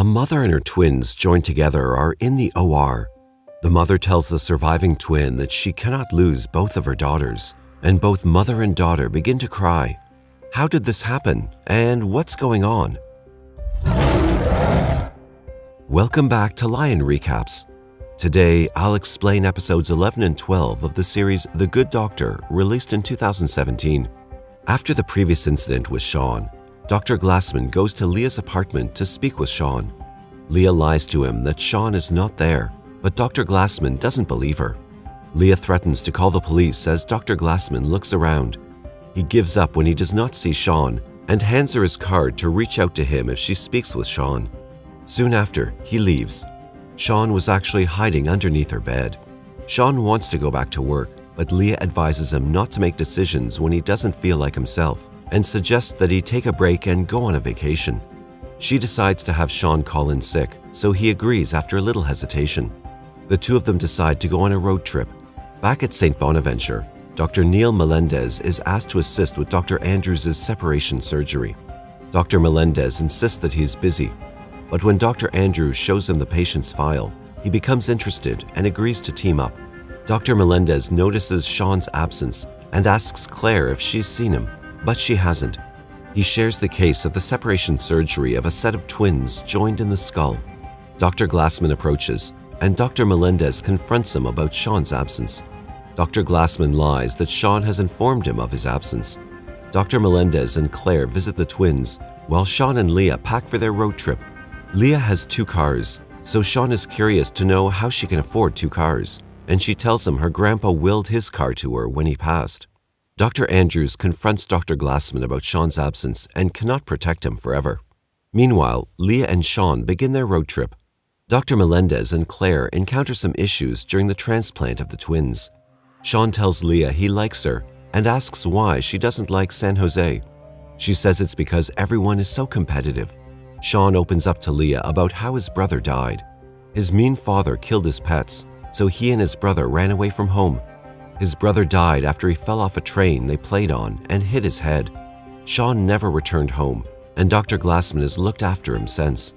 A mother and her twins joined together are in the OR. The mother tells the surviving twin that she cannot lose both of her daughters, and both mother and daughter begin to cry. How did this happen, and what's going on? Welcome back to Lion Recaps. Today, I'll explain episodes 11 and 12 of the series The Good Doctor, released in 2017. After the previous incident with Sean, Dr. Glassman goes to Leah's apartment to speak with Sean. Leah lies to him that Sean is not there, but Dr. Glassman doesn't believe her. Leah threatens to call the police as Dr. Glassman looks around. He gives up when he does not see Sean and hands her his card to reach out to him if she speaks with Sean. Soon after, he leaves. Sean was actually hiding underneath her bed. Sean wants to go back to work, but Leah advises him not to make decisions when he doesn't feel like himself and suggests that he take a break and go on a vacation. She decides to have Sean call in sick, so he agrees after a little hesitation. The two of them decide to go on a road trip. Back at St. Bonaventure, Dr. Neil Melendez is asked to assist with Dr. Andrews' separation surgery. Dr. Melendez insists that he's busy, but when Dr. Andrews shows him the patient's file, he becomes interested and agrees to team up. Dr. Melendez notices Sean's absence and asks Claire if she's seen him, but she hasn't. He shares the case of the separation surgery of a set of twins joined in the skull. Dr. Glassman approaches, and Dr. Melendez confronts him about Sean's absence. Dr. Glassman lies that Sean has informed him of his absence. Dr. Melendez and Claire visit the twins, while Sean and Leah pack for their road trip. Leah has 2 cars, so Sean is curious to know how she can afford 2 cars, and she tells him her grandpa willed his car to her when he passed. Dr. Andrews confronts Dr. Glassman about Sean's absence and cannot protect him forever. Meanwhile, Leah and Sean begin their road trip. Dr. Melendez and Claire encounter some issues during the transplant of the twins. Sean tells Leah he likes her and asks why she doesn't like San Jose. She says it's because everyone is so competitive. Sean opens up to Leah about how his brother died. His mean father killed his pets, so he and his brother ran away from home. His brother died after he fell off a train they played on and hit his head. Sean never returned home, and Dr. Glassman has looked after him since.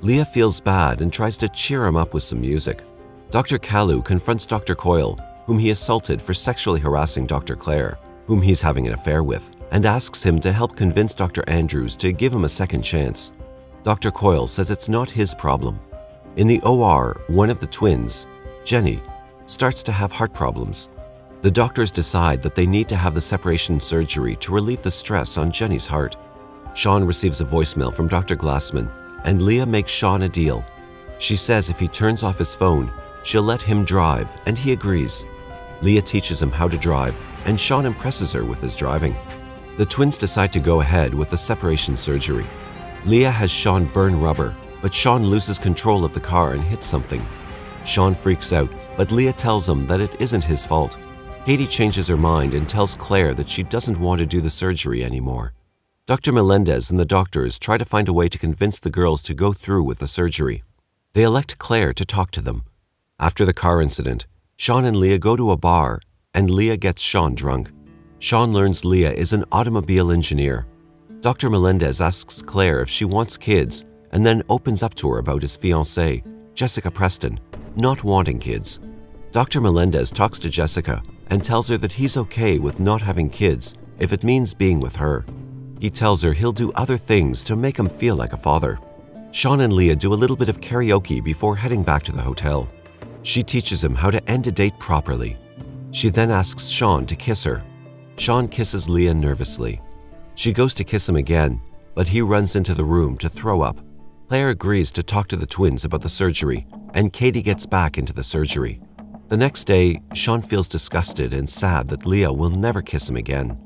Leah feels bad and tries to cheer him up with some music. Dr. Kalu confronts Dr. Coyle, whom he assaulted for sexually harassing Dr. Claire, whom he's having an affair with, and asks him to help convince Dr. Andrews to give him a second chance. Dr. Coyle says it's not his problem. In the OR, one of the twins, Jenny, starts to have heart problems. The doctors decide that they need to have the separation surgery to relieve the stress on Jenny's heart. Sean receives a voicemail from Dr. Glassman, and Leah makes Sean a deal. She says if he turns off his phone, she'll let him drive, and he agrees. Leah teaches him how to drive, and Sean impresses her with his driving. The twins decide to go ahead with the separation surgery. Leah has Sean burn rubber, but Sean loses control of the car and hits something. Sean freaks out, but Leah tells him that it isn't his fault. Katie changes her mind and tells Claire that she doesn't want to do the surgery anymore. Dr. Melendez and the doctors try to find a way to convince the girls to go through with the surgery. They elect Claire to talk to them. After the car incident, Sean and Leah go to a bar, and Leah gets Sean drunk. Sean learns Leah is an automobile engineer. Dr. Melendez asks Claire if she wants kids, and then opens up to her about his fiancée, Jessica Preston, not wanting kids. Dr. Melendez talks to Jessica and tells her that he's okay with not having kids if it means being with her. He tells her he'll do other things to make him feel like a father. Sean and Leah do a little bit of karaoke before heading back to the hotel. She teaches him how to end a date properly. She then asks Sean to kiss her. Sean kisses Leah nervously. She goes to kiss him again, but he runs into the room to throw up. Claire agrees to talk to the twins about the surgery, and Katie gets back into the surgery. The next day, Sean feels disgusted and sad that Leah will never kiss him again.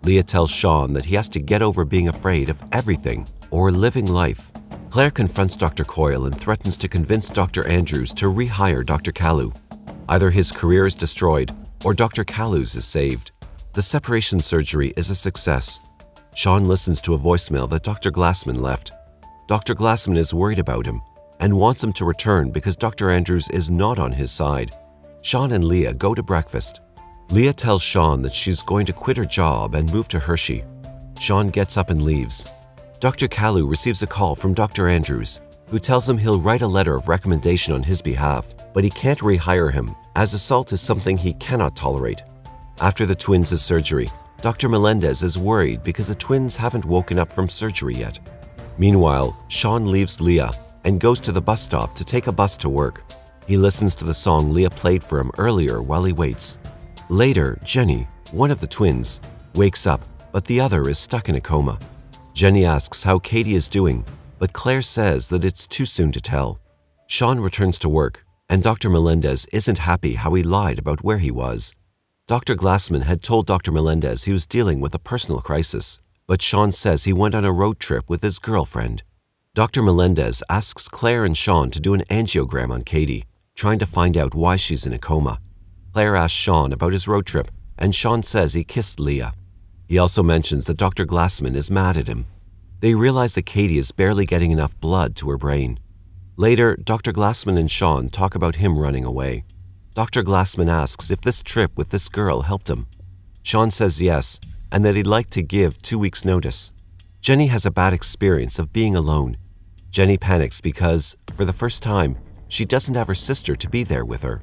Leah tells Sean that he has to get over being afraid of everything or living life. Claire confronts Dr. Coyle and threatens to convince Dr. Andrews to rehire Dr. Kalu. Either his career is destroyed or Dr. Kalu's is saved. The separation surgery is a success. Sean listens to a voicemail that Dr. Glassman left. Dr. Glassman is worried about him and wants him to return because Dr. Andrews is not on his side. Sean and Leah go to breakfast. Leah tells Sean that she's going to quit her job and move to Hershey. Sean gets up and leaves. Dr. Kalu receives a call from Dr. Andrews. who tells him he'll write a letter of recommendation on his behalf, but he can't rehire him as assault is something he cannot tolerate. After the twins' surgery, Dr. Melendez is worried because the twins haven't woken up from surgery yet. Meanwhile, Sean leaves Leah and goes to the bus stop to take a bus to work. He listens to the song Leah played for him earlier while he waits. Later, Jenny, one of the twins, wakes up, but the other is stuck in a coma. Jenny asks how Katie is doing, but Claire says that it's too soon to tell. Sean returns to work, and Dr. Melendez isn't happy how he lied about where he was. Dr. Glassman had told Dr. Melendez he was dealing with a personal crisis, but Sean says he went on a road trip with his girlfriend. Dr. Melendez asks Claire and Sean to do an angiogram on Katie, trying to find out why she's in a coma. Claire asks Sean about his road trip, and Sean says he kissed Leah. He also mentions that Dr. Glassman is mad at him. They realize that Katie is barely getting enough blood to her brain. Later, Dr. Glassman and Sean talk about him running away. Dr. Glassman asks if this trip with this girl helped him. Sean says yes, and that he'd like to give 2 weeks' notice. Jenny has a bad experience of being alone. Jenny panics because, for the first time, she doesn't have her sister to be there with her.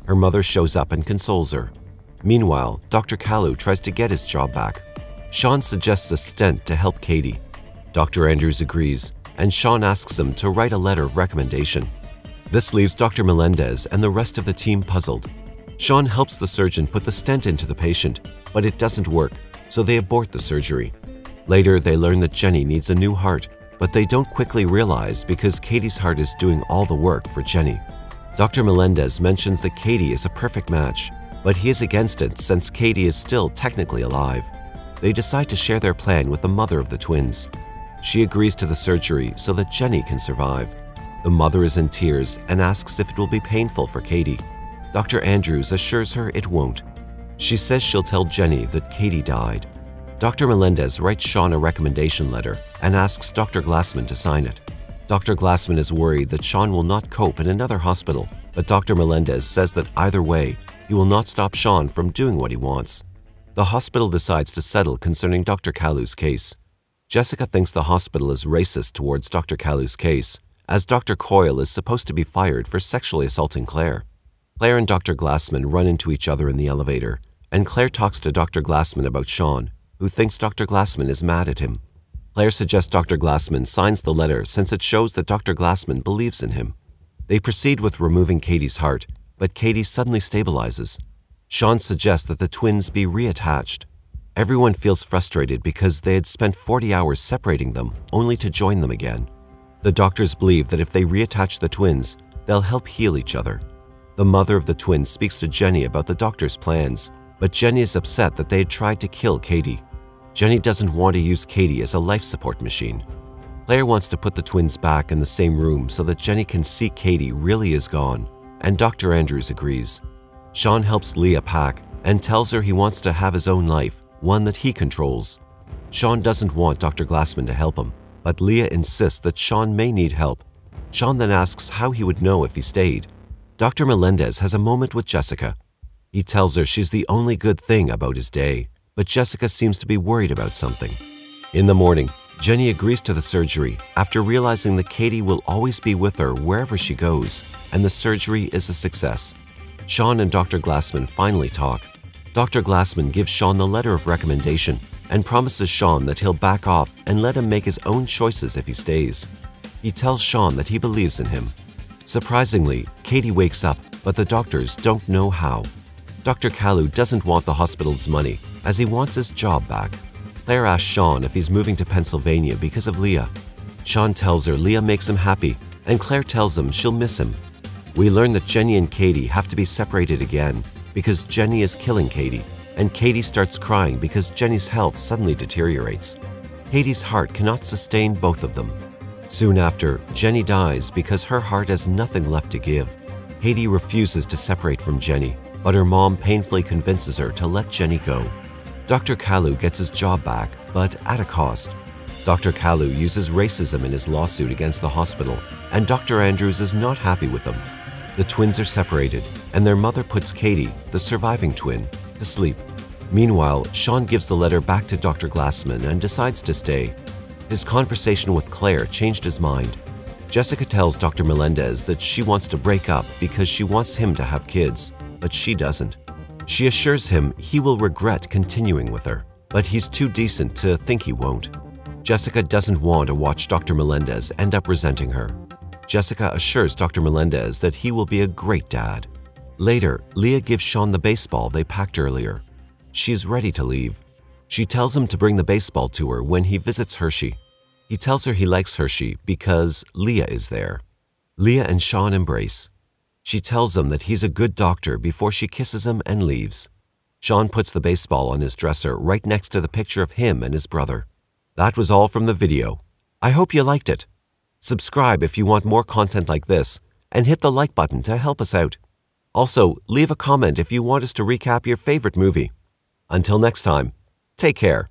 Her mother shows up and consoles her. Meanwhile, Dr. Kalu tries to get his job back. Sean suggests a stent to help Katie. Dr. Andrews agrees, and Sean asks him to write a letter of recommendation. This leaves Dr. Melendez and the rest of the team puzzled. Sean helps the surgeon put the stent into the patient, but it doesn't work, so they abort the surgery. Later, they learn that Jenny needs a new heart, but they don't quickly realize because Katie's heart is doing all the work for Jenny. Dr. Melendez mentions that Katie is a perfect match, but he is against it since Katie is still technically alive. They decide to share their plan with the mother of the twins. She agrees to the surgery so that Jenny can survive. The mother is in tears and asks if it will be painful for Katie. Dr. Andrews assures her it won't. She says she'll tell Jenny that Katie died. Dr. Melendez writes Sean a recommendation letter and asks Dr. Glassman to sign it. Dr. Glassman is worried that Sean will not cope in another hospital, but Dr. Melendez says that either way, he will not stop Sean from doing what he wants. The hospital decides to settle concerning Dr. Kalu's case. Jessica thinks the hospital is racist towards Dr. Kalu's case, as Dr. Coyle is supposed to be fired for sexually assaulting Claire. Claire and Dr. Glassman run into each other in the elevator, and Claire talks to Dr. Glassman about Sean, who thinks Dr. Glassman is mad at him. Claire suggests Dr. Glassman signs the letter since it shows that Dr. Glassman believes in him. They proceed with removing Katie's heart, but Katie suddenly stabilizes. Sean suggests that the twins be reattached. Everyone feels frustrated because they had spent 40 hours separating them, only to join them again. The doctors believe that if they reattach the twins, they'll help heal each other. The mother of the twins speaks to Jenny about the doctor's plans, but Jenny is upset that they had tried to kill Katie. Jenny doesn't want to use Katie as a life support machine. Claire wants to put the twins back in the same room so that Jenny can see Katie really is gone, and Dr. Andrews agrees. Sean helps Leah pack and tells her he wants to have his own life, one that he controls. Sean doesn't want Dr. Glassman to help him, but Leah insists that Sean may need help. Sean then asks how he would know if he stayed. Dr. Melendez has a moment with Jessica. He tells her she's the only good thing about his day, but Jessica seems to be worried about something. In the morning, Jenny agrees to the surgery after realizing that Katie will always be with her wherever she goes, and the surgery is a success. Sean and Dr. Glassman finally talk. Dr. Glassman gives Sean the letter of recommendation and promises Sean that he'll back off and let him make his own choices if he stays. He tells Sean that he believes in him. Surprisingly, Katie wakes up, but the doctors don't know how. Dr. Kalu doesn't want the hospital's money, as he wants his job back. Claire asks Sean if he's moving to Pennsylvania because of Leah. Sean tells her Leah makes him happy, and Claire tells him she'll miss him. We learn that Jenny and Katie have to be separated again because Jenny is killing Katie, and Katie starts crying because Jenny's health suddenly deteriorates. Katie's heart cannot sustain both of them. Soon after, Jenny dies because her heart has nothing left to give. Katie refuses to separate from Jenny, but her mom painfully convinces her to let Jenny go. Dr. Kalu gets his job back, but at a cost. Dr. Kalu uses racism in his lawsuit against the hospital, and Dr. Andrews is not happy with them. The twins are separated, and their mother puts Katie, the surviving twin, to sleep. Meanwhile, Sean gives the letter back to Dr. Glassman and decides to stay. His conversation with Claire changed his mind. Jessica tells Dr. Melendez that she wants to break up because she wants him to have kids, but she doesn't. She assures him he will regret continuing with her, but he's too decent to think he won't. Jessica doesn't want to watch Dr. Melendez end up resenting her. Jessica assures Dr. Melendez that he will be a great dad. Later, Leah gives Sean the baseball they packed earlier. She is ready to leave. She tells him to bring the baseball to her when he visits Hershey. He tells her he likes Hershey because Leah is there. Leah and Sean embrace. She tells him that he's a good doctor before she kisses him and leaves. Sean puts the baseball on his dresser right next to the picture of him and his brother. That was all from the video. I hope you liked it. Subscribe if you want more content like this, and hit the like button to help us out. Also, leave a comment if you want us to recap your favorite movie. Until next time, take care.